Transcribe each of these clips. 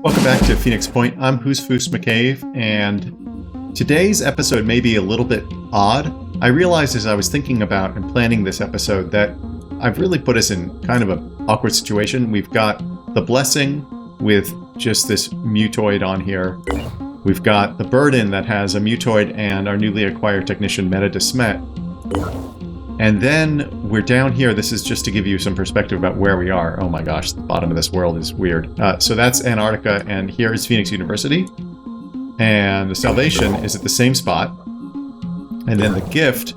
Welcome back to Phoenix Point. I'm Foos McCave, and today's episode may be a little bit odd. I realized as I was thinking about and planning this episode that I've really put us in kind of an awkward situation. We've got the blessing with just this mutoid on here. We've got the burden that has a mutoid and our newly acquired technician Meta Desmet. And then we're down here. This is just to give you some perspective about where we are. Oh my gosh, the bottom of this world is weird. So that's Antarctica, and here is Phoenix University. And the Salvation is at the same spot. And then the Gift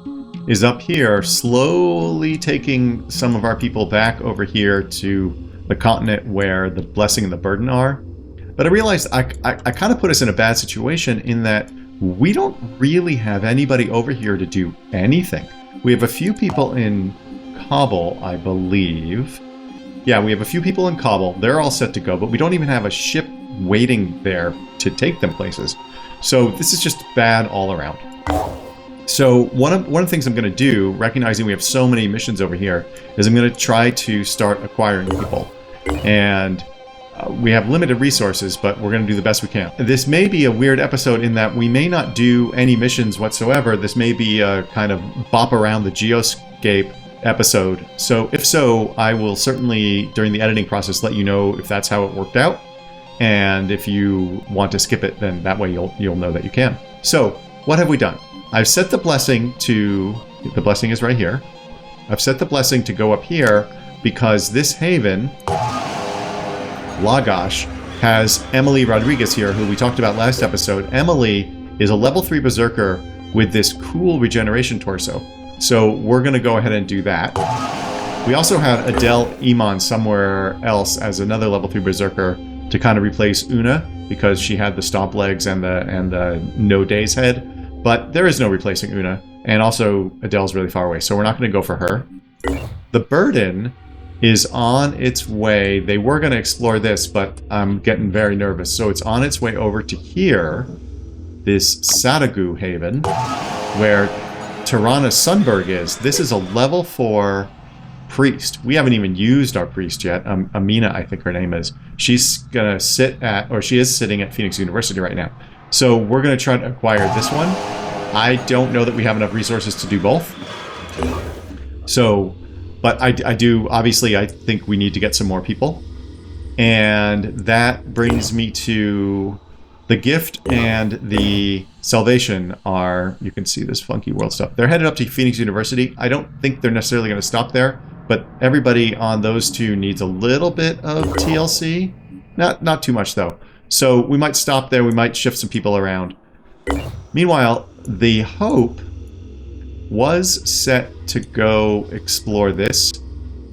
is up here, slowly taking some of our people back over here to the continent where the Blessing and the Burden are. But I realized I kind of put us in a bad situation in that we don't really have anybody over here to do anything. We have a few people in Kabul, I believe. Yeah, we have a few people in Kabul. They're all set to go, but we don't even have a ship waiting there to take them places. So this is just bad all around. So one of the things I'm going to do, recognizing we have so many missions over here, is I'm going to try to start acquiring people. And we have limited resources, but we're going to do the best we can. This may be a weird episode in that we may not do any missions whatsoever. This may be a kind of bop around the Geoscape episode. So if so, I will certainly, during the editing process, let you know if that's how it worked out. And if you want to skip it, then that way you'll know that you can. So what have we done? I've set the blessing to, the blessing is right here. I've set the blessing to go up here because this haven, Lagash, has Emily Rodriguez here, who we talked about last episode. Emily is a level 3 berserker with this cool regeneration torso. So we're going to go ahead and do that. We also have Adele Iman somewhere else as another level 3 berserker to kind of replace Una because she had the stomp legs and the no days head. But there is no replacing Una. And also Adele's really far away, so we're not going to go for her. The burden is on its way. They were going to explore this, but I'm getting very nervous. So it's on its way over to here, this Sadagu haven, where Tirana Sunberg is. This is a level 4 priest. We haven't even used our priest yet. Amina, I think her name is. She's going to sit at, or she is sitting at Phoenix University right now. So we're going to try to acquire this one. I don't know that we have enough resources to do both. So, but I do, obviously, I think we need to get some more people. And that brings me to the Gift and the Salvation are, you can see this funky world stuff. They're headed up to Phoenix University. I don't think they're necessarily going to stop there, but everybody on those two needs a little bit of TLC. Not too much, though. So we might stop there. We might shift some people around. Meanwhile, the Hope was set to go explore this,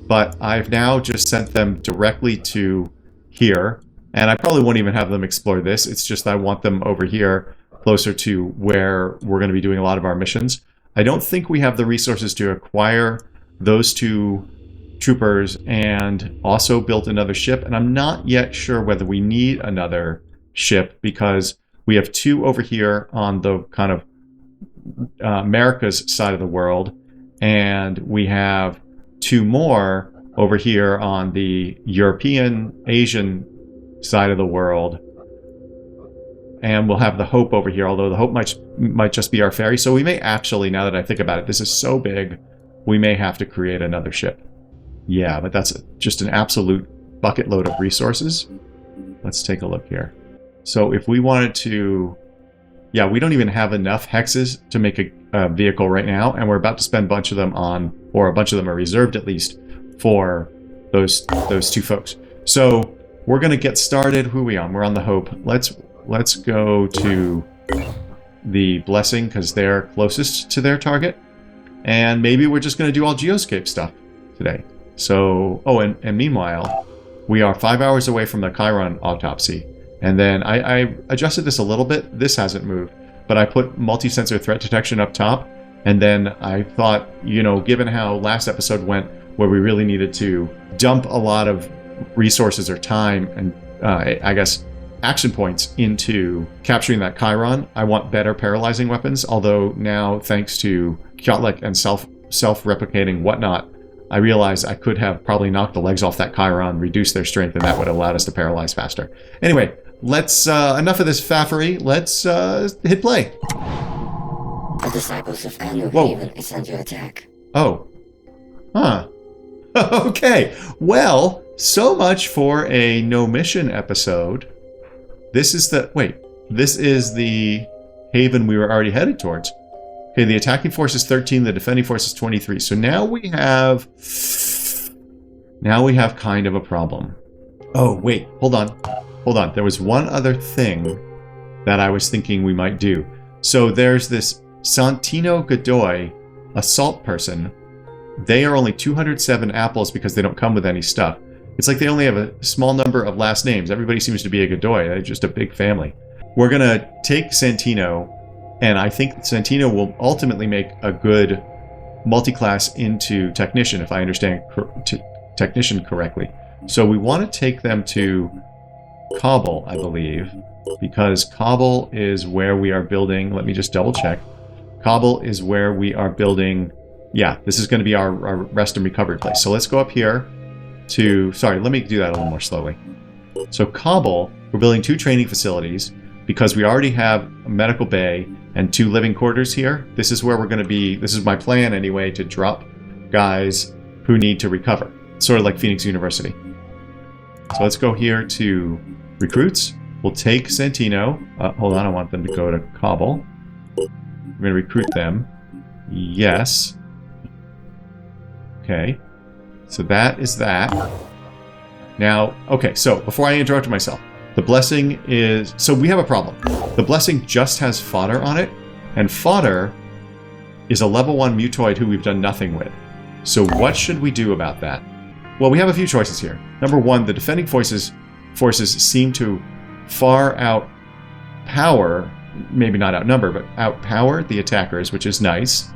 but I've now just sent them directly to here, and I probably won't even have them explore this. It's just I want them over here, closer to where we're going to be doing a lot of our missions. I don't think we have the resources to acquire those two troopers and also build another ship, and I'm not yet sure whether we need another ship because we have two over here on the kind of America's side of the world, and we have two more over here on the European, Asian side of the world, and we'll have the Hope over here, although the Hope might just be our ferry. So we may actually, now that I think about it, this is so big, we may have to create another ship. Yeah, but that's just an absolute bucket load of resources. Let's take a look here. So if we wanted to, yeah, we don't even have enough hexes to make a vehicle right now, and we're about to spend a bunch of them on, or a bunch of them are reserved at least, for those two folks. So we're going to get started. Who are we on? We're on the Hope. Let's go to the Blessing because they're closest to their target, and maybe we're just going to do all Geoscape stuff today. So, oh, and meanwhile, we are 5 hours away from the Chiron autopsy. And then I adjusted this a little bit. This hasn't moved, but I put multi-sensor threat detection up top. And then I thought, you know, given how last episode went, where we really needed to dump a lot of resources or time and I guess action points into capturing that Chiron, I want better paralyzing weapons. Although now, thanks to Kyotlek and self-replicating whatnot, I realized I could have probably knocked the legs off that Chiron, reduced their strength, and that would have allowed us to paralyze faster. Anyway, let's, enough of this faffery. Let's hit play. The disciples of Anu Haven is under attack. Oh. Huh. Okay. Well, so much for a no mission episode. This is the... Wait. This is the haven we were already headed towards. Okay, the attacking force is 13, the defending force is 23. So now we have... Now we have kind of a problem. Oh, wait. Hold on. Hold on. There was one other thing that I was thinking we might do. So there's this Santino Godoy, assault person. They are only 207 apples because they don't come with any stuff. It's like they only have a small number of last names. Everybody seems to be a Godoy. They're just a big family. We're going to take Santino, and I think Santino will ultimately make a good multi-class into technician, if I understand technician correctly. So we want to take them to Kabul, I believe, because Kabul is where we are building. Let me just double check. Kabul is where we are building. Yeah, this is going to be our rest and recovery place. So let's go up here to... Sorry, let me do that a little more slowly. So Kabul, we're building 2 training facilities because we already have a medical bay and 2 living quarters here. This is where we're going to be... This is my plan anyway, to drop guys who need to recover. Sort of like Phoenix University. So let's go here to recruits. We'll take Santino. Hold on, I want them to go to Kabul. We're going to recruit them. Yes. Okay. So that is that. Now, okay, so before I interrupt myself, the blessing is... So we have a problem. The blessing just has Fodder on it, and Fodder is a level 1 mutoid who we've done nothing with. So what should we do about that? Well, we have a few choices here. Number 1, the defending forces seem to far outpower, maybe not outnumber, but outpower the attackers, which is nice.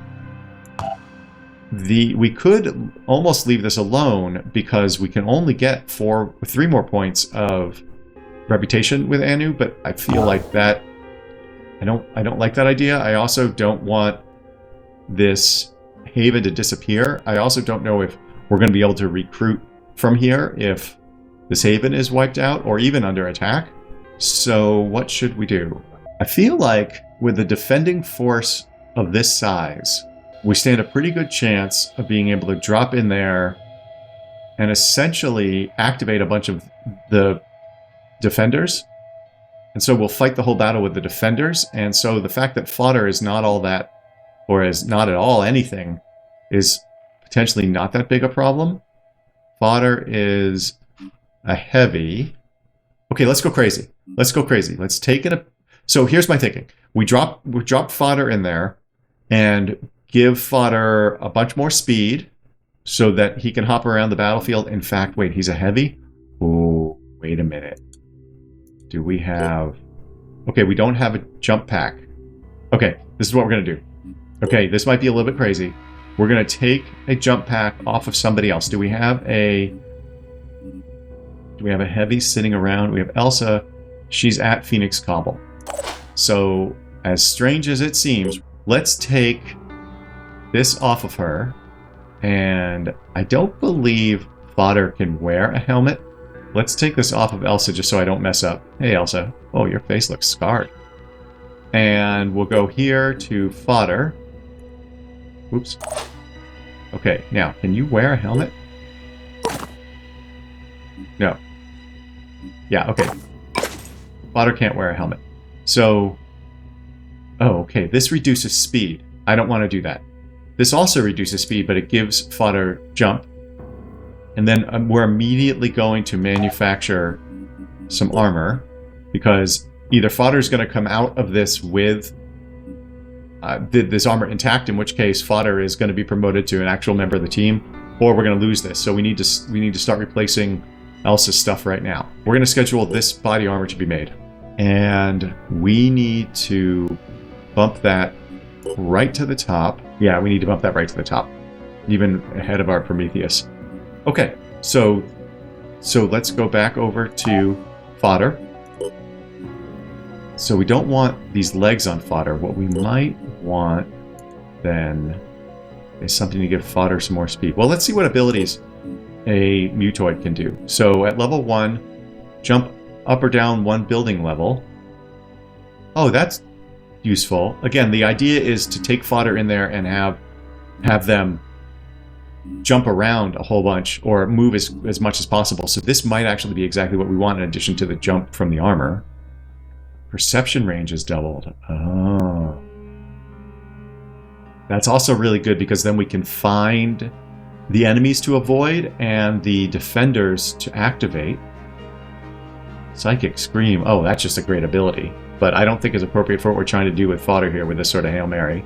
We could almost leave this alone because we can only get 3 more points of reputation with Anu, but I feel like that I don't like that idea. I also don't want this haven to disappear. I also don't know if we're going to be able to recruit from here if this haven is wiped out or even under attack. So what should we do? I feel like with the defending force of this size, we stand a pretty good chance of being able to drop in there and essentially activate a bunch of the defenders. And so we'll fight the whole battle with the defenders. And so the fact that Fodder is not all that, or is not at all anything, is potentially not that big a problem. Fodder is a heavy. Okay, let's go crazy. Let's go crazy. Let's take it. So here's my thinking. We drop Fodder in there and give Fodder a bunch more speed so that he can hop around the battlefield. In fact, wait, he's a heavy? Oh, wait a minute. Do we have... Okay, we don't have a jump pack. Okay, this is what we're going to do. Okay, this might be a little bit crazy. We're going to take a jump pack off of somebody else. Do we have a heavy sitting around? We have Elsa. She's at Phoenix Kabul. So, as strange as it seems, let's take this off of her. And I don't believe Fodder can wear a helmet. Let's take this off of Elsa just so I don't mess up. Hey, Elsa. Oh, your face looks scarred. And we'll go here to Fodder. Oops. Okay, now, can you wear a helmet? No. Yeah, okay. Fodder can't wear a helmet. So... Oh, okay, this reduces speed. I don't want to do that. This also reduces speed, but it gives Fodder jump. And then we're immediately going to manufacture some armor, because either Fodder's going to come out of this with this armor intact, in which case Fodder is going to be promoted to an actual member of the team, or we're going to lose this. So we need to start replacing Elsa's stuff right now. We're going to schedule this body armor to be made, and we need to bump that right to the top. Yeah, we need to bump that right to the top, even ahead of our Prometheus. Okay, so let's go back over to Fodder. So we don't want these legs on Fodder. What we might want then is something to give Fodder some more speed. Well, let's see what abilities a Mutoid can do. So at level 1, jump up or down 1 building level. Oh, that's useful. Again, the idea is to take Fodder in there and have them jump around a whole bunch or move as much as possible. So this might actually be exactly what we want in addition to the jump from the armor. Perception range is doubled. Oh. That's also really good because then we can find the enemies to avoid and the defenders to activate. Psychic Scream. Oh, that's just a great ability. But I don't think it's appropriate for what we're trying to do with Fodder here with this sort of Hail Mary.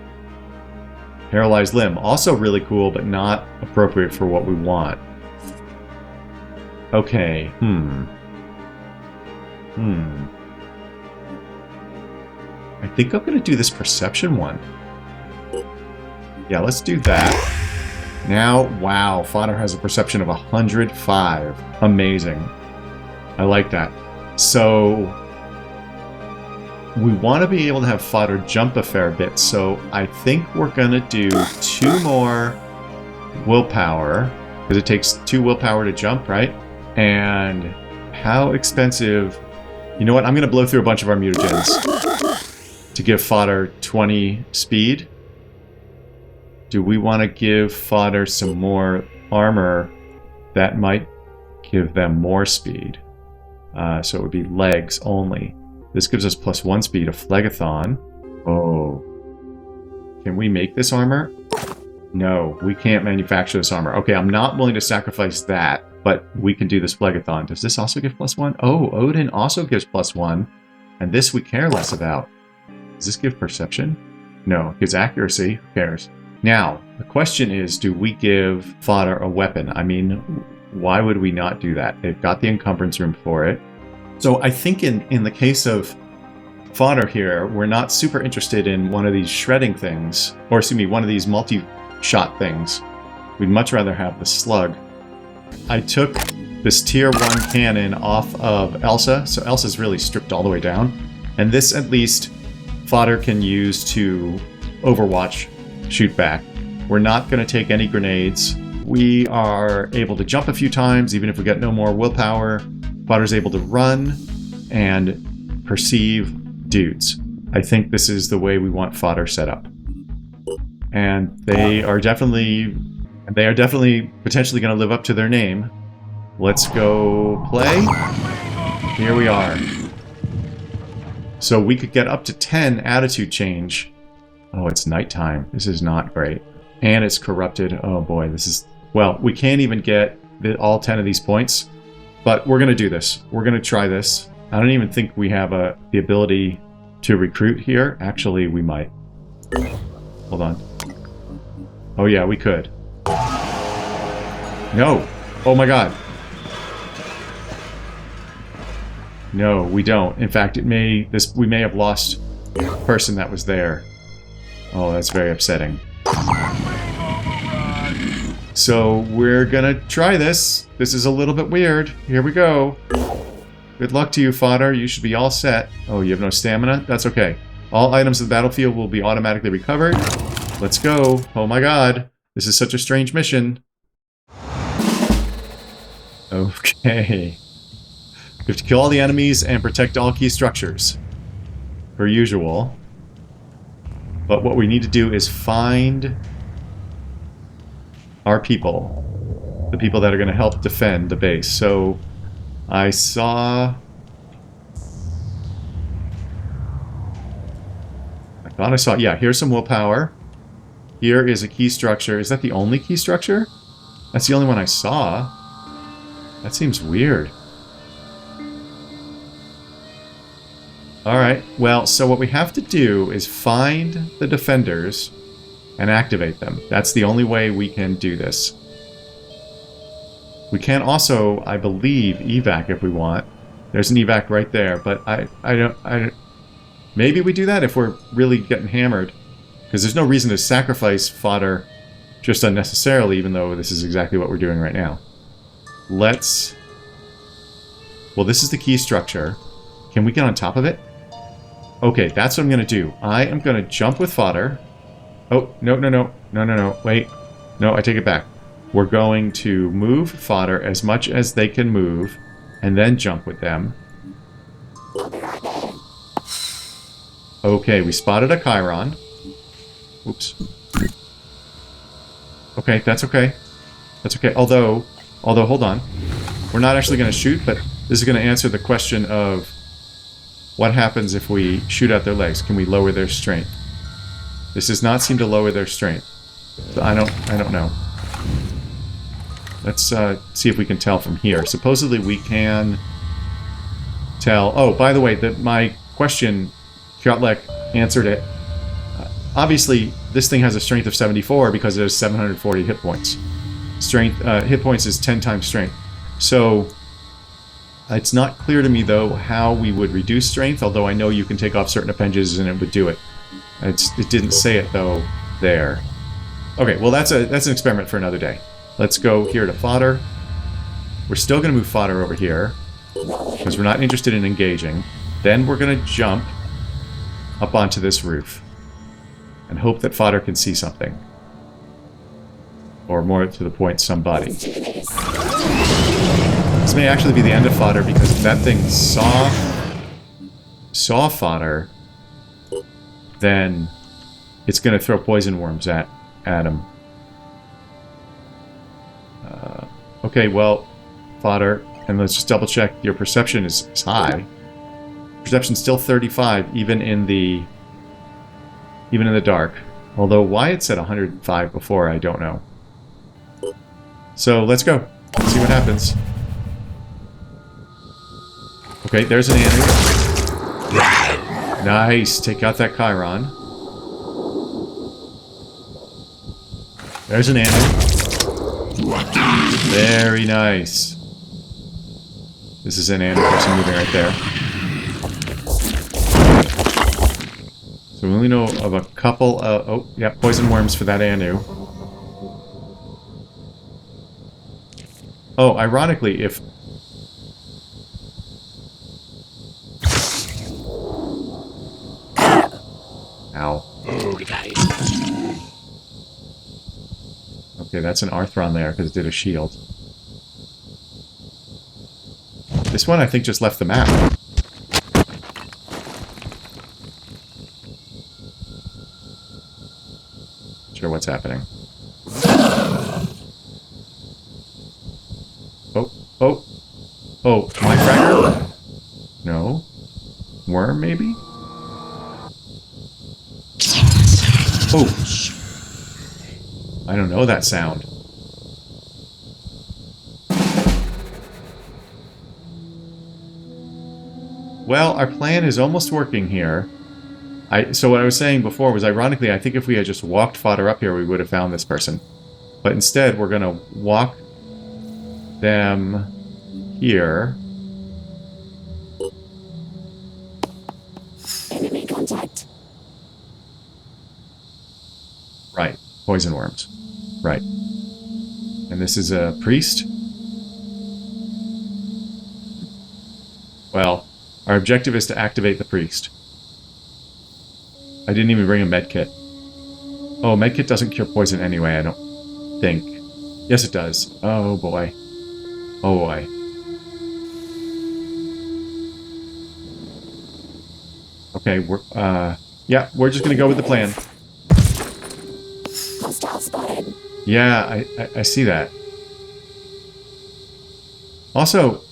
Paralyzed Limb. Also really cool, but not appropriate for what we want. Okay. I think I'm going to do this Perception one. Yeah, let's do that. Now, wow, Fodder has a perception of 105. Amazing. I like that. So we want to be able to have Fodder jump a fair bit, so I think we're going to do 2 more willpower, because it takes 2 willpower to jump, right? And how expensive... You know what? I'm going to blow through a bunch of our mutagens to give Fodder 20 speed. Do we want to give Fodder some more armor that might give them more speed? So it would be legs only. This gives us +1 speed, a Phlegathon. Oh. Can we make this armor? No, we can't manufacture this armor. Okay, I'm not willing to sacrifice that, but we can do this Phlegathon. Does this also give +1? Oh, Odin also gives +1. And this we care less about. Does this give perception? No, it gives accuracy. Who cares? Now, the question is, do we give Fodder a weapon? I mean, why would we not do that? They've got the encumbrance room for it. So I think in the case of Fodder here, we're not super interested in one of these shredding things, or excuse me, one of these multi-shot things. We'd much rather have the slug. I took this tier 1 cannon off of Elsa, so Elsa's really stripped all the way down. And this, at least, Fodder can use to Overwatch shoot back. We're not going to take any grenades. We are able to jump a few times, even if we get no more willpower. Fodder's able to run and perceive dudes. I think this is the way we want Fodder set up. And they are definitely potentially going to live up to their name. Let's go play. Here we are. So we could get up to 10 attitude change. Oh, it's nighttime. This is not great. And it's corrupted. Oh boy, this is... Well, we can't even get all 10 of these points. But we're going to do this. We're going to try this. I don't even think we have the ability to recruit here. Actually, we might. Hold on. Oh yeah, we could. No! Oh my god. No, we don't. In fact, we may have lost the person that was there. Oh, that's very upsetting. So we're gonna try this. This is a little bit weird. Here we go. Good luck to you, Fodder. You should be all set. Oh, you have no stamina? That's okay. All items in the battlefield will be automatically recovered. Let's go. Oh my god. This is such a strange mission. Okay. We have to kill all the enemies and protect all key structures. Per usual. But what we need to do is find our people. The people that are going to help defend the base. So, I thought I saw, yeah, here's some willpower. Here is a key structure. Is that the only key structure? That's the only one I saw. That seems weird. Alright, well, so what we have to do is find the defenders and activate them. That's the only way we can do this. We can also, I believe, evac if we want. There's an evac right there, but I don't... Maybe we do that if we're really getting hammered. Because there's no reason to sacrifice Fodder just unnecessarily, even though this is exactly what we're doing right now. Let's... Well, this is the key structure. Can we get on top of it? Okay, that's what I'm going to do. I am going to jump with Fodder. Oh, no. Wait. No, I take it back. We're going to move fodder as much as they can move, and then jump with them. Okay, we spotted a Chiron. Oops. Okay, that's okay. That's okay. Although, hold on. We're not actually going to shoot, but this is going to answer the question of what happens if we shoot out their legs. Can we lower their strength? This does not seem to lower their strength. So I don't know. Let's see if we can tell from here. Supposedly we can tell... Oh, by the way, my question, Kjotlek answered it. Obviously, this thing has a strength of 74 because it has 740 hit points. Strength, hit points is 10 times strength. So, it's not clear to me, though, how we would reduce strength, although I know you can take off certain appendages and it would do it. It didn't say it, though, there. Okay, well, that's an experiment for another day. Let's go here to fodder. We're still going to move fodder over here, because we're not interested in engaging. Then we're going to jump up onto this roof and hope that fodder can see something. Or more to the point, somebody. This may actually be the end of fodder, because if that thing saw fodder, then it's going to throw poison worms at him. Okay, well, fodder, and let's just double check. Your perception is high. Perception's still 35, even in the dark. Although Wyatt said 105 before, I don't know. So let's go. See what happens. Okay, there's an enemy. Nice. Take out that Chiron. There's an enemy. Very nice. This is an animal person moving right there. So we only know of a couple of... Oh, yeah, poison worms for that Anu. Oh, ironically, if... Ow. Okay, that's an Arthron there, because it did a shield. This one, I think, just left the map. Not sure what's happening. Oh, my fragger? No. Worm, maybe? Oh! I don't know that sound. Well, our plan is almost working here. So what I was saying before was, ironically, I think if we had just walked fodder up here, we would have found this person. But instead, we're going to walk them here. Enemy contact. Right. Poison worms. Right. And this is a priest? Well, our objective is to activate the priest. I didn't even bring a medkit. Oh, medkit doesn't cure poison anyway, I don't think. Yes, it does. Oh, boy. Oh, boy. Okay, yeah, we're just gonna go with the plan. Hostile spotted. Yeah, I see that. Also...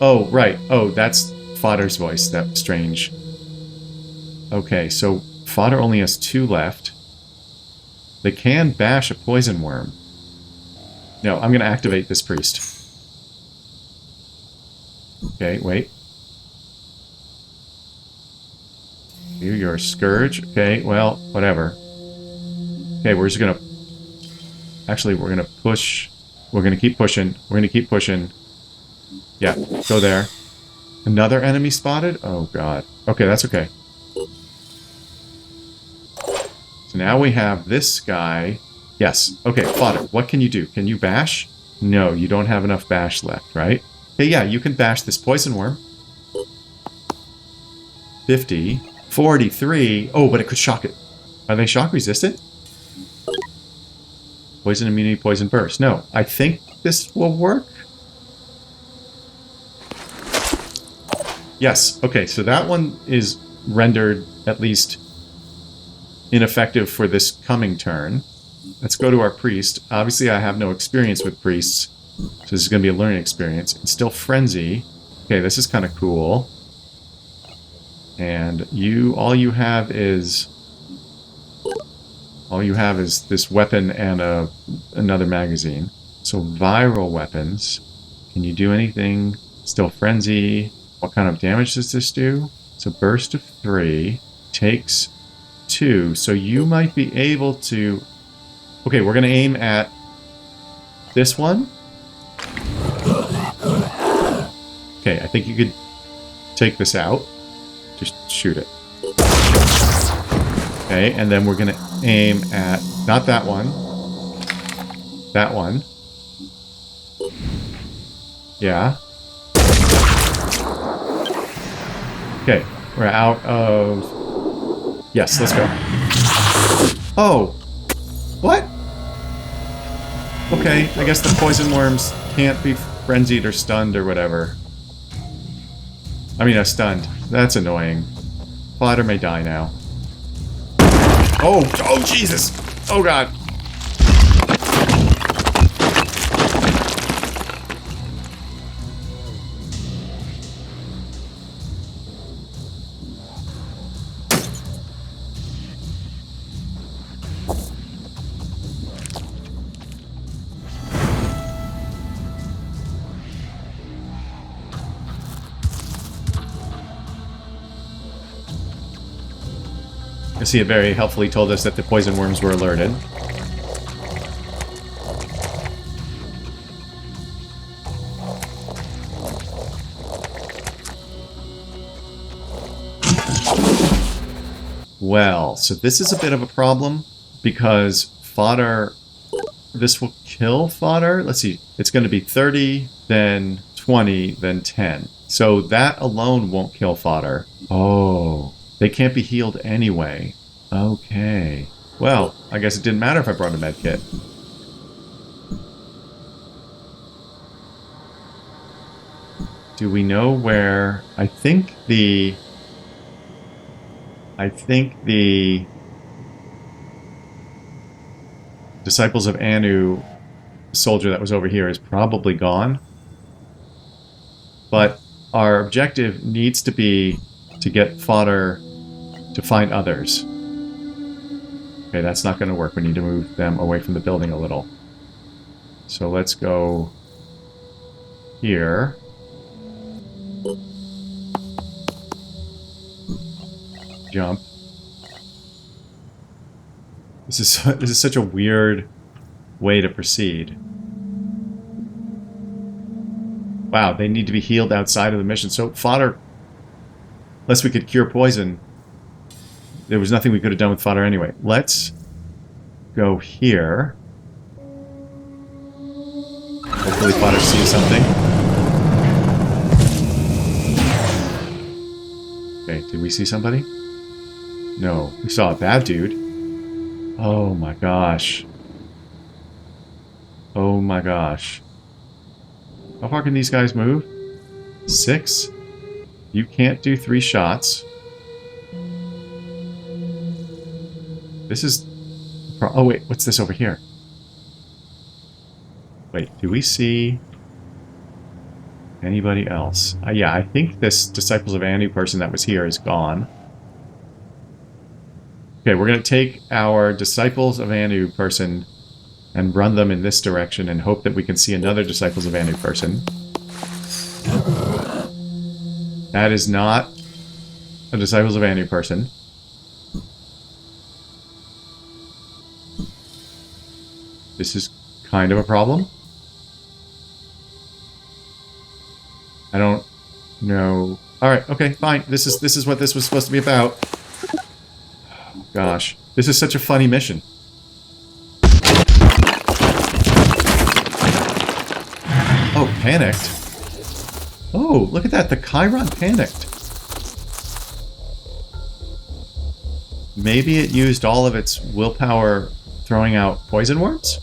Oh, right. Oh, that's Fodder's voice. That's strange. Okay, so Fodder only has 2 left. They can bash a poison worm. No, I'm going to activate this priest. Okay, wait. You're a scourge. Okay, well, whatever. Okay, we're just going to... Actually, we're going to push... We're going to keep pushing. We're going to keep pushing. Yeah, go there. Another enemy spotted? Oh, God. Okay, that's okay. So now we have this guy. Yes. Okay, Fodder, what can you do? Can you bash? No, you don't have enough bash left, right? Okay, yeah, you can bash this poison worm. 50. 43. Oh, but it could shock it. Are they shock resistant? Poison immunity, poison burst. No, I think this will work. Yes, okay, so that one is rendered at least ineffective for this coming turn. Let's go to our priest. Obviously, I have no experience with priests, so this is going to be a learning experience. It's still frenzy. Okay, this is kind of cool. And all you have is this weapon and another magazine. So viral weapons. Can you do anything? Still frenzy. What kind of damage does this do? So burst of 3 takes 2. So you might be able to... Okay, we're going to aim at this one. Okay, I think you could take this out. Just shoot it. Okay, and then we're going to aim at... Not that one. That one. Yeah. Okay, we're out of... Yes, let's go. Oh! What? Okay, I guess the poison worms can't be frenzied or stunned or whatever. I mean, stunned. That's annoying. Fodder may die now. Oh! Oh, Jesus! Oh, God! You see, it very helpfully told us that the poison worms were alerted. Well, so this is a bit of a problem because fodder... This will kill fodder. Let's see. It's going to be 30, then 20, then 10. So that alone won't kill fodder. Oh... They can't be healed anyway. Okay. Well, I guess it didn't matter if I brought a med kit. Do we know where... I think the Disciples of Anu soldier that was over here is probably gone. But our objective needs to be to get fodder to find others. Okay, that's not going to work. We need to move them away from the building a little. So let's go here. Jump. This is such a weird way to proceed. Wow, they need to be healed outside of the mission. So fodder, unless we could cure poison, there was nothing we could have done with fodder anyway. Let's go here. Hopefully fodder sees something. Okay, did we see somebody? No, we saw a bad dude. Oh my gosh. Oh my gosh. How far can these guys move? 6? You can't do 3 shots. This is... Oh wait, what's this over here? Wait, do we see anybody else? Yeah, I think this Disciples of Anu person that was here is gone. Okay, we're going to take our Disciples of Anu person and run them in this direction and hope that we can see another Disciples of Anu person. That is not a Disciples of Anu person. This is kind of a problem. I don't know. Alright, okay, fine. This is what this was supposed to be about. Oh, gosh. This is such a funny mission. Oh, panicked. Oh, look at that. The Chiron panicked. Maybe it used all of its willpower throwing out poison worms?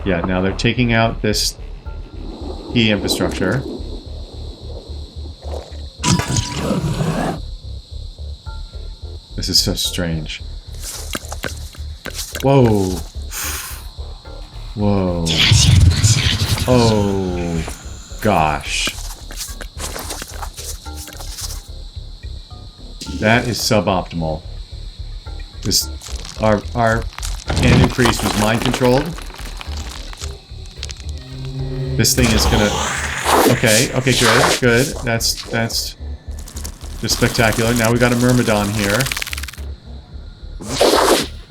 Yeah, now they're taking out this key infrastructure. This is so strange. Whoa. Whoa. Oh, gosh. That is suboptimal. This, our Anu Priest was mind controlled. This thing is gonna. Okay, good. That's just spectacular. Now we got a Myrmidon here.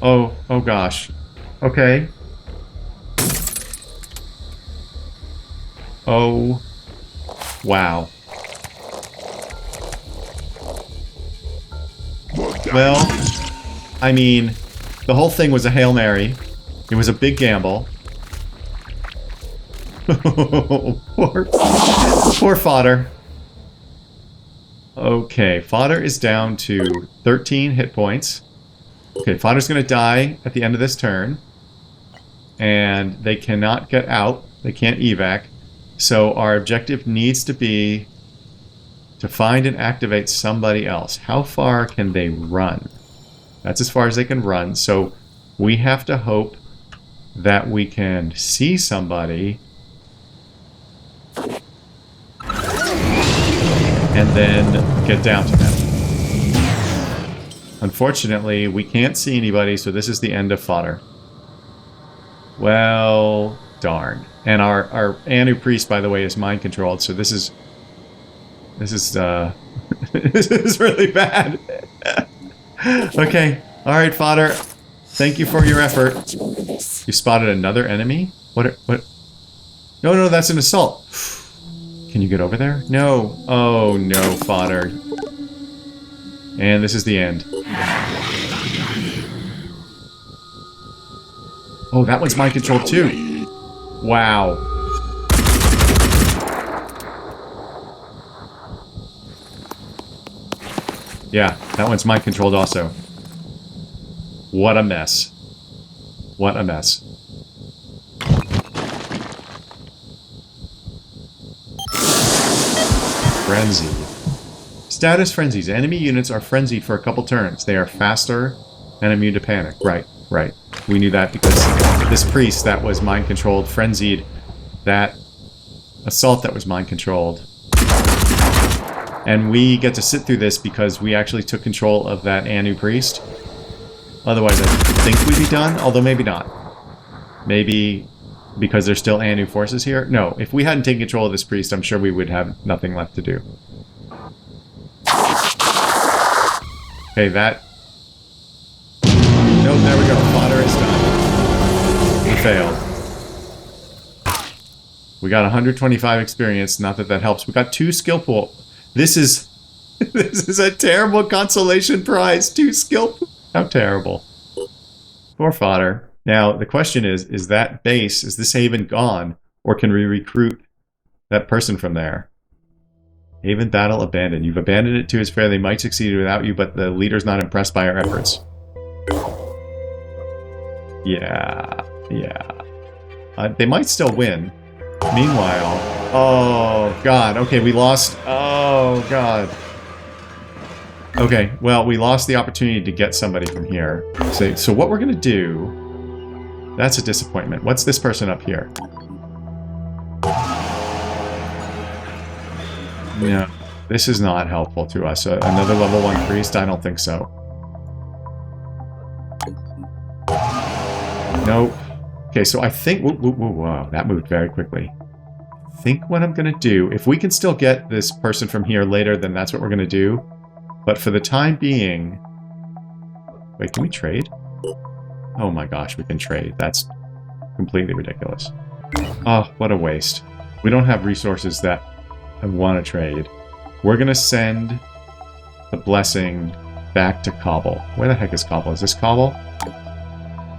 Oh gosh. Okay. Oh. Wow. Well, I mean, the whole thing was a Hail Mary. It was a big gamble. Poor Fodder. Okay, Fodder is down to 13 hit points. Okay, Fodder's gonna die at the end of this turn. And they cannot get out. They can't evac. So our objective needs to be to find and activate somebody else. How far can they run? That's as far as they can run. So we have to hope that we can see somebody and then get down to them. Unfortunately, we can't see anybody, so this is the end of Fodder. Well, darn. And our Anu Priest, by the way, is mind controlled, so this is this is really bad. Okay. Alright, Fodder. Thank you for your effort. You spotted another enemy? What? No, that's an assault. Can you get over there? No. Oh, no, Fodder. And this is the end. Oh, that one's mind controlled too. Wow. Yeah, that one's mind controlled also. What a mess. What a mess. Frenzy. Status frenzies. Enemy units are frenzied for a couple turns. They are faster and immune to panic. Right. We knew that because this priest that was mind controlled frenzied that assault that was mind controlled. And we get to sit through this because we actually took control of that Anu Priest. Otherwise, I think we'd be done, although maybe not. Maybe because there's still Anu forces here? No, if we hadn't taken control of this priest, I'm sure we would have nothing left to do. Okay, that... Nope, there we go. Fodder is done. We failed. We got 125 experience, not that that helps. We got 2 skill pool. This is a terrible consolation prize. 2 skill. How terrible. Poor Fodder. Now the question is that base, is this haven gone, or can we recruit that person from there? Haven battle abandoned. You've abandoned it to its fate. They might succeed without you, but the leader's not impressed by our efforts. Yeah. They might still win. Meanwhile, oh god, okay, we lost. Oh god. Okay, well, we lost the opportunity to get somebody from here. So what we're gonna do, that's a disappointment. What's this person up here? No, this is not helpful to us. Another level 1 priest? I don't think so. Nope. Okay, so I think... Whoa, that moved very quickly. I think what I'm gonna do, if we can still get this person from here later, then that's what we're gonna do. But for the time being... Wait, can we trade? Oh my gosh, we can trade. That's completely ridiculous. Oh, what a waste. We don't have resources that I want to trade. We're gonna send the blessing back to Cobble. Where the heck is Cobble? Is this Cobble?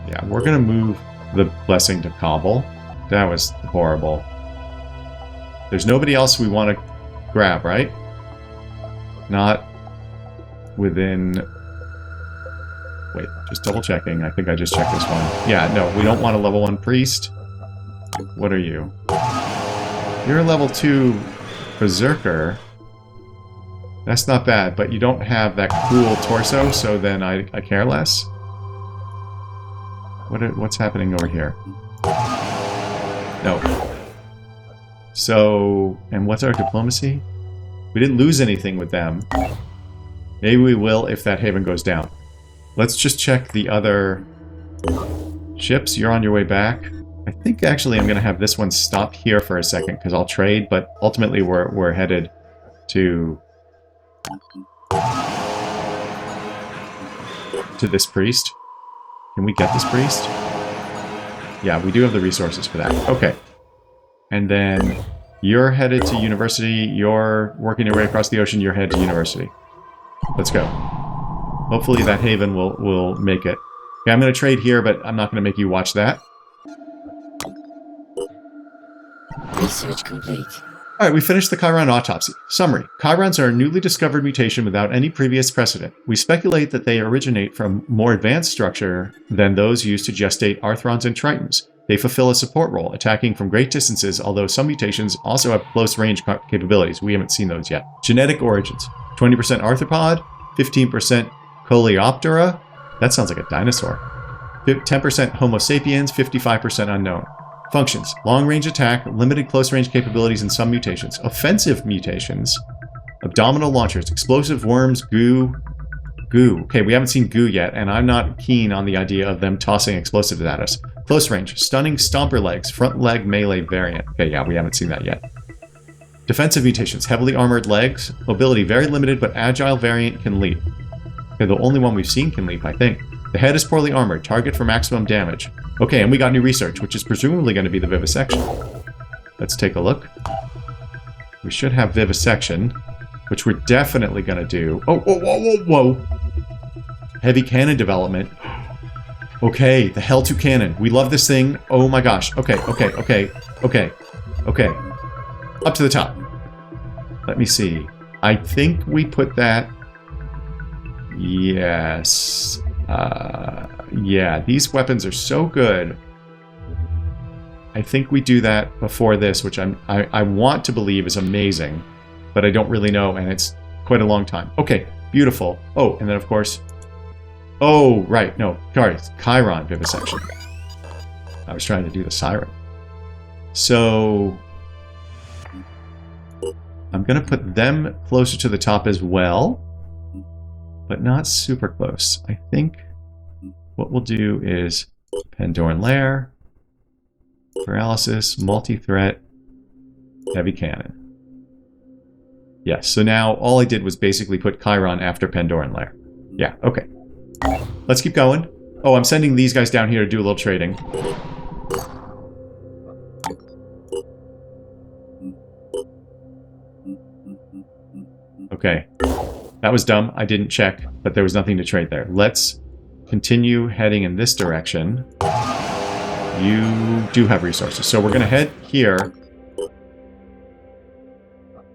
Yeah, we're gonna move the blessing to Cobble. That was horrible. There's nobody else we want to grab, right? Not within... Wait, just double checking. I think I just checked this one. Yeah, no, we don't want a level 1 priest. What are you? You're a level 2 Berserker. That's not bad, but you don't have that cool torso, so then I care less. What's happening over here? No. So, and what's our diplomacy? We didn't lose anything with them. Maybe we will if that haven goes down. Let's just check the other ships. You're on your way back. I think actually I'm going to have this one stop here for a second because I'll trade, but ultimately we're headed to this priest. Can we get this priest? Yeah, we do have the resources for that. Okay. And then you're headed to university. You're working your way across the ocean. You're headed to university. Let's go. Hopefully that haven will make it. Yeah, I'm going to trade here, but I'm not going to make you watch that. Research complete. Alright, we finished the Chiron autopsy. Summary. Chirons are a newly discovered mutation without any previous precedent. We speculate that they originate from more advanced structure than those used to gestate Arthrons and Tritons. They fulfill a support role, attacking from great distances, although some mutations also have close-range capabilities. We haven't seen those yet. Genetic origins. 20% arthropod, 15% Coleoptera. That sounds like a dinosaur. 10% Homo sapiens, 55% unknown. Functions. Long-range attack, limited close-range capabilities, and some mutations. Offensive mutations. Abdominal launchers, explosive worms, goo. Okay, we haven't seen goo yet, and I'm not keen on the idea of them tossing explosives at us. Close range. Stunning stomper legs, front leg melee variant. Okay, yeah, we haven't seen that yet. Defensive mutations. Heavily armored legs. Mobility very limited, but agile variant can leap. Okay, the only one we've seen can leap, I think. The head is poorly armored. Target for maximum damage. Okay, and we got new research, which is presumably going to be the vivisection. Let's take a look. We should have vivisection, which we're definitely going to do. Oh, whoa, whoa, whoa, whoa. Heavy cannon development. Okay, the Hell 2 cannon. We love this thing. Oh my gosh. Okay. Up to the top. Let me see. I think we put that... Yes. Yeah, these weapons are so good. I think we do that before this, which I want to believe is amazing, but I don't really know, and it's quite a long time. Okay, beautiful. Oh, and then of course... Oh, right, no, sorry, Chiron vivisection. I was trying to do the siren. So... I'm going to put them closer to the top as well, but not super close. I think what we'll do is Pandoran Lair, Paralysis, Multi-Threat, Heavy Cannon. Yes, so now all I did was basically put Chiron after Pandoran Lair. Yeah, okay. Let's keep going. Oh, I'm sending these guys down here to do a little trading. Okay. That was dumb. I didn't check, but there was nothing to trade there. Let's continue heading in this direction. You do have resources. So we're going to head here.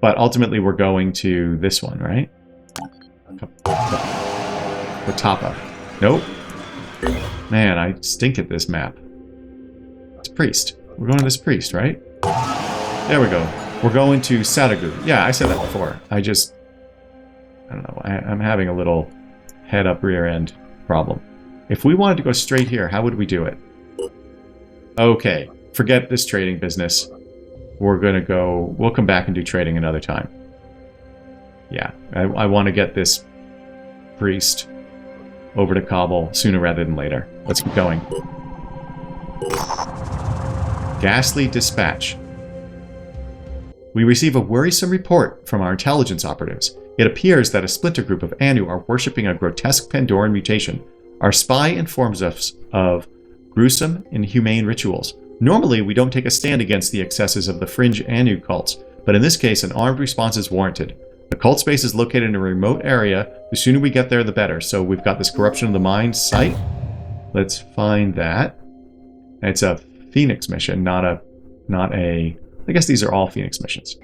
But ultimately we're going to this one, right? Watapa. Nope. Man, I stink at this map. It's Priest. We're going to this Priest, right? There we go. We're going to Sadagu. Yeah, I said that before. I don't know. I'm having a little head up rear end problem. If we wanted to go straight here, how would we do it? Okay. Forget this trading business. We're going to go... We'll come back and do trading another time. Yeah. I want to get this priest over to Kabul sooner rather than later. Let's keep going. Ghastly Dispatch. We receive a worrisome report from our intelligence operatives. It appears that a splinter group of Anu are worshipping a grotesque Pandoran mutation. Our spy informs us of gruesome, inhumane rituals. Normally, we don't take a stand against the excesses of the fringe Anu cults, but in this case, an armed response is warranted. The cult space is located in a remote area. The sooner we get there, the better. So we've got this Corruption of the Mind site. Let's find that. It's a Phoenix mission, not a... I guess these are all Phoenix missions.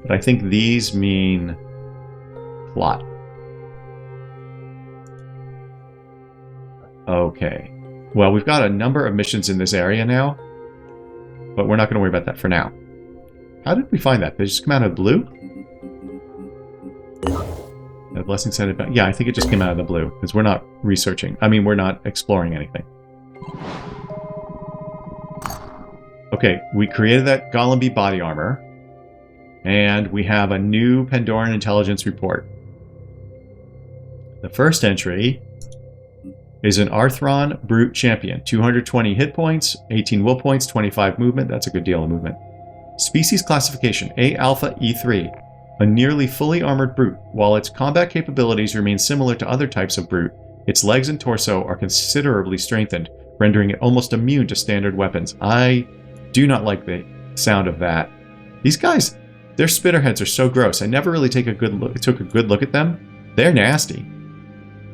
But I think these mean... plot. Okay. Well, we've got a number of missions in this area now. but we're not going to worry about that for now. How did we find that? Did it just come out of the blue? The blessing sent it back. Yeah, I think it just came out of the blue, because we're not researching. I mean, we're not exploring anything. Okay, we created that Golem Bee body armor, and we have a new Pandoran intelligence report. The first entry is an Arthron Brute Champion. 220 hit points, 18 will points, 25 movement. That's a good deal of movement. Species classification, A Alpha E3. A nearly fully armored brute. While its combat capabilities remain similar to other types of brute, its legs and torso are considerably strengthened, rendering it almost immune to standard weapons. I do not like the sound of that. These guys, their spitterheads are so gross. I never really took a good look at them. They're nasty.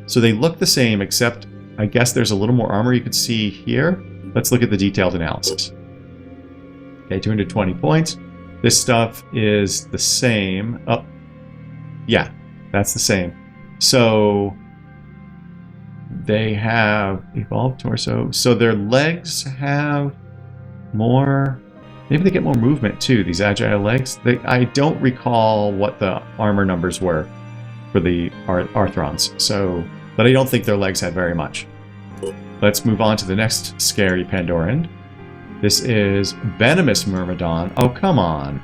So they look the same, except I guess there's a little more armor you can see here. Let's look at the detailed analysis. Okay, 220 points. This stuff is the same. Oh, yeah, that's the same. So they have evolved torso. So their legs have more. Maybe they get more movement too. These agile legs. I don't recall what the armor numbers were for the Arthrons. So, but I don't think their legs had very much. Let's move on to the next scary Pandoran. This is Venomous Myrmidon. Oh, come on.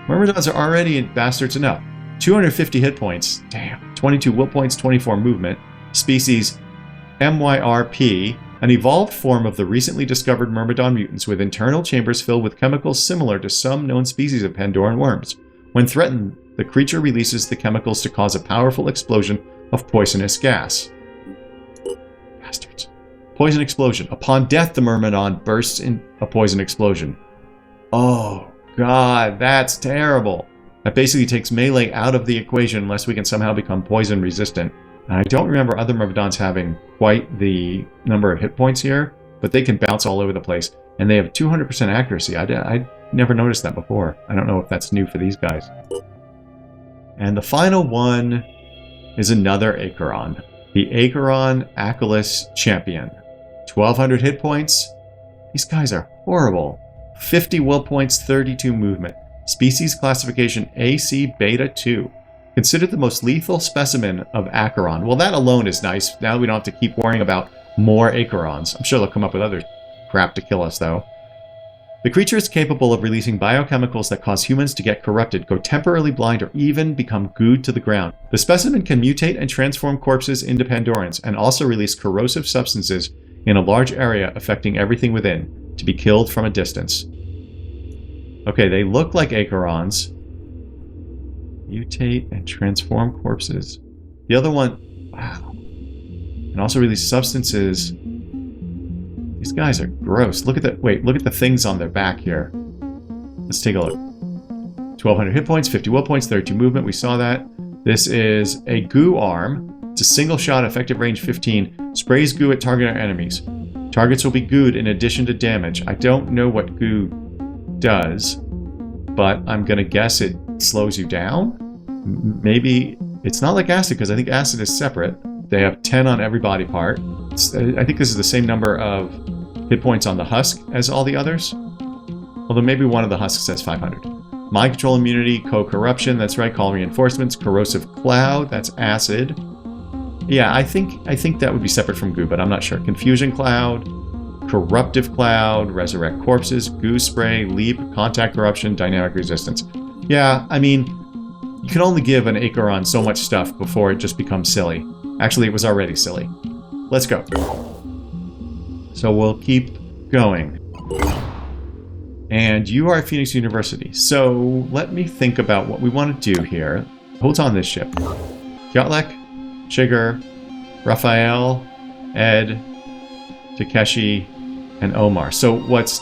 Myrmidons are already bastards enough. 250 hit points. Damn. 22 will points, 24 movement. Species MYRP. An evolved form of the recently discovered Myrmidon mutants with internal chambers filled with chemicals similar to some known species of Pandoran worms. When threatened, the creature releases the chemicals to cause a powerful explosion of poisonous gas. Bastards. Poison explosion. Upon death, the Myrmidon bursts in a poison explosion. Oh, God, that's terrible. That basically takes melee out of the equation unless we can somehow become poison resistant. And I don't remember other Myrmidons having quite the number of hit points here, but they can bounce all over the place. And they have 200% accuracy. I never noticed that before. I don't know if that's new for these guys. And the final one is another Acheron. The Acheron Achilles Champion. 1,200 hit points. These guys are horrible. 50 will points, 32 movement. Species classification AC Beta 2. Considered the most lethal specimen of Acheron. Well, that alone is nice. Now we don't have to keep worrying about more Acherons. I'm sure they'll come up with other crap to kill us, though. The creature is capable of releasing biochemicals that cause humans to get corrupted, go temporarily blind, or even become glued to the ground. The specimen can mutate and transform corpses into Pandorans, and also release corrosive substances in a large area affecting everything within, to be killed from a distance. Okay, they look like Acherons. Mutate and transform corpses. The other one, wow. And also release substances. These guys are gross. Look at the, wait, look at the things on their back here. Let's take a look. 1,200 hit points, 50 will points, 32 movement. We saw that. This is a goo arm. It's a single shot, effective range 15. Sprays goo at target or enemies. Targets will be gooed in addition to damage. I don't know what goo does, but I'm going to guess it slows you down. Maybe it's not like acid, because I think acid is separate. They have 10 on every body part. I think this is the same number of hit points on the husk as all the others. Although maybe one of the husks says 500. Mind control immunity, co-corruption, that's right, call reinforcements, corrosive cloud, that's acid. Yeah, I think that would be separate from goo, but I'm not sure. Confusion cloud, corruptive cloud, resurrect corpses, goo spray, leap, contact corruption, dynamic resistance. Yeah, I mean, you can only give an Acheron so much stuff before it just becomes silly. Actually, it was already silly. Let's go. So we'll keep going. And you are at Phoenix University. So let me think about what we want to do here. Hold on this ship. Kyotlek, Chigger, Raphael, Ed, Takeshi, and Omar. So what's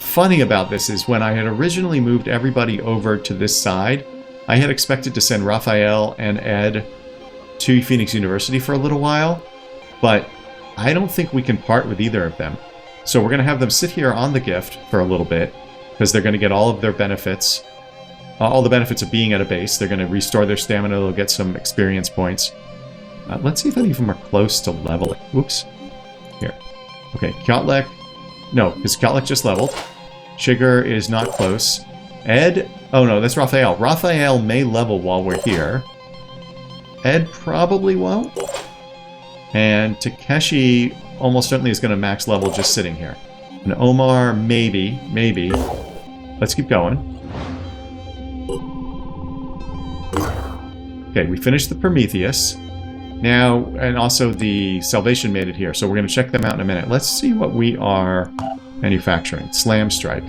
funny about this is when I had originally moved everybody over to this side, I had expected to send Raphael and Ed to Phoenix University for a little while, but I don't think we can part with either of them. So we're going to have them sit here on the gift for a little bit, because they're going to get all of their benefits, all the benefits of being at a base. They're going to restore their stamina, they'll get some experience points. Let's see if any of them are close to leveling. Oops. Here. Okay, Kyotlek. No, because Kyotlek just leveled. Sugar is not close. Ed, oh no, that's Raphael. Raphael may level while we're here. Ed probably won't. And Takeshi almost certainly is going to max level just sitting here. And Omar, maybe. Let's keep going. Okay, we finished the Prometheus. Now, and also the Salvation made it here, so we're going to check them out in a minute. Let's see what we are manufacturing. Slam Strike.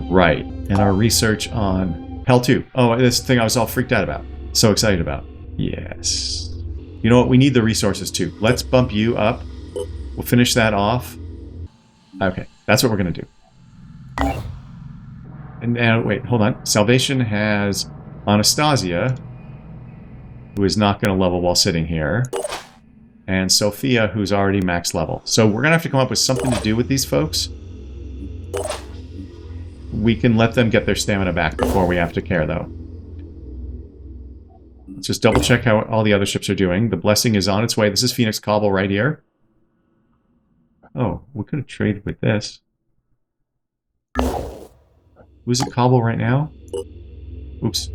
Right. And our research on Hell 2. Oh, this thing I was all freaked out about. So excited about. Yes. You know what? We need the resources too. Let's bump you up. We'll finish that off. Okay, that's what we're going to do. And now, wait, hold on. Salvation has Anastasia, who is not going to level while sitting here, and Sophia, who's already max level. So we're going to have to come up with something to do with these folks. We can let them get their stamina back before we have to care, though. Let's just double check how all the other ships are doing. The Blessing is on its way. This is Phoenix Cobble right here. Oh, we could have traded with this. Who's at Cobble right now? Oops.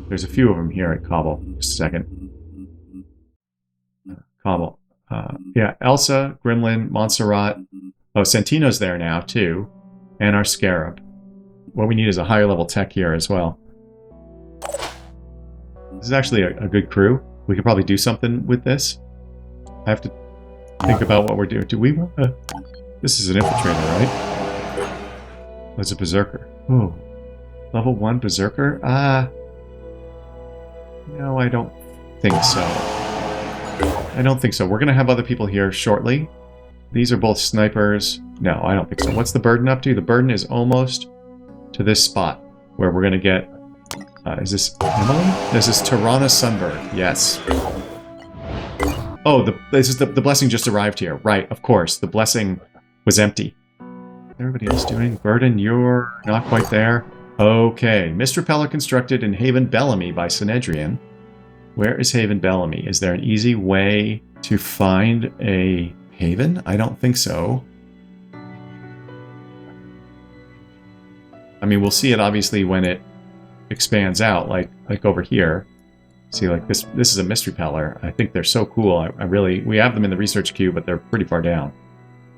There's a few of them here at Cobble. Just a second. Cobble. Yeah, Elsa, Gremlin, Montserrat. Oh, Santino's there now, too. And our Scarab. What we need is a higher level tech here as well. This is actually a good crew. We could probably do something with this. I have to think about what we're doing. Do we want to... This is an infiltrator, right? What's a berserker? Oh. Level 1 berserker? No, I don't think so. I don't think so. We're going to have other people here shortly. These are both snipers. No, I don't think so. What's the burden up to? The burden is almost to this spot where we're going to get... is this Emily? This is Tirana Sunbird. Yes. Oh, the Blessing just arrived here. Right, of course. The Blessing was empty. Everybody else doing? Burden, you're not quite there. Okay. Mist Repeller constructed in Haven Bellamy by Synedrian. Where is Haven Bellamy? Is there an easy way to find a haven? I don't think so. I mean, we'll see it obviously when it expands out, like over here. See, like this is a Mist Repeller. I think they're so cool. I really, we have them in the research queue, but they're pretty far down.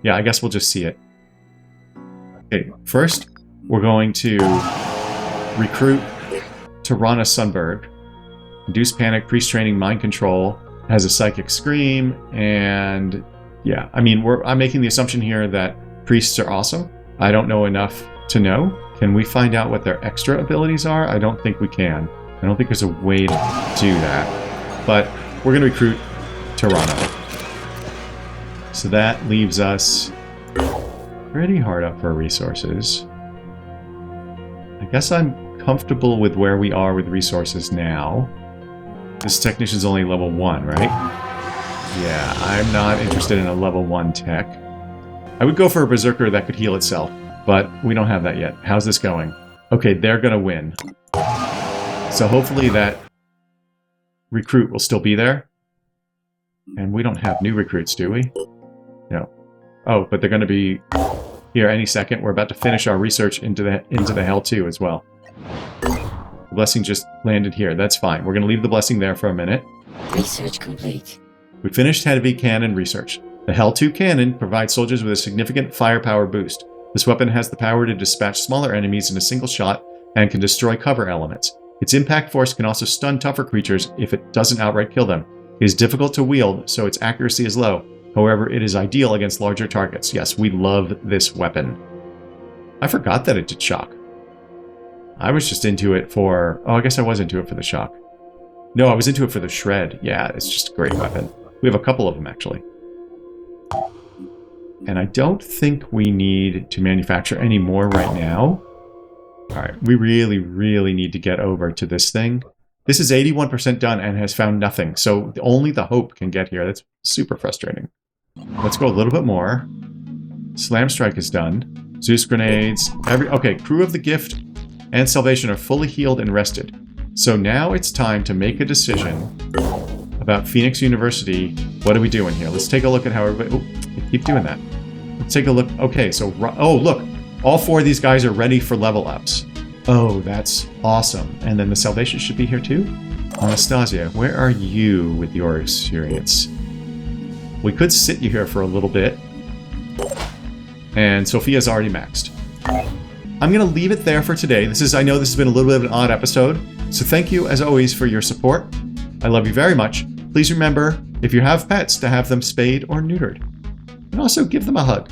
Yeah, I guess we'll just see it. Okay, first we're going to recruit Tirana Sunbird. Induce Panic, Priest Training, Mind Control, has a Psychic Scream, and yeah, I mean, I'm making the assumption here that Priests are awesome. I don't know enough to know. Can we find out what their extra abilities are? I don't think we can. I don't think there's a way to do that. But we're going to recruit Tirana. So that leaves us pretty hard up for resources. I guess I'm comfortable with where we are with resources now. This technician's only level 1, right? Yeah, I'm not interested in a level 1 tech. I would go for a Berserker that could heal itself, but we don't have that yet. How's this going? Okay, they're gonna win. So hopefully that recruit will still be there. And we don't have new recruits, do we? No. Oh, but they're gonna be here any second. We're about to finish our research into the Hell 2 as well. The Blessing just landed here. That's fine. We're going to leave the Blessing there for a minute. Research complete. We finished heavy cannon research. The Hell 2 cannon provides soldiers with a significant firepower boost. This weapon has the power to dispatch smaller enemies in a single shot and can destroy cover elements. Its impact force can also stun tougher creatures if it doesn't outright kill them. It is difficult to wield, so its accuracy is low. However, it is ideal against larger targets. Yes, we love this weapon. I forgot that it did shock. I was just into it for... Oh, I guess I was into it for the shock. No, I was into it for the shred. Yeah, it's just a great weapon. We have a couple of them, actually. And I don't think we need to manufacture any more right now. Alright, we really, really need to get over to this thing. This is 81% done and has found nothing, so only the Hope can get here. That's super frustrating. Let's go a little bit more. Slam Strike is done. Zeus Grenades. Okay, Crew of the Gift and Salvation are fully healed and rested. So now it's time to make a decision about Phoenix University. What are we doing here? Let's take a look at how everybody... Oh, keep doing that. Let's take a look. Okay, so... Oh, look! All 4 of these guys are ready for level ups. Oh, that's awesome. And then the Salvation should be here too? Anastasia, where are you with your experience? We could sit you here for a little bit. And Sophia's already maxed. I'm going to leave it there for today. I know this has been a little bit of an odd episode. So thank you, as always, for your support. I love you very much. Please remember, if you have pets, to have them spayed or neutered. And also give them a hug.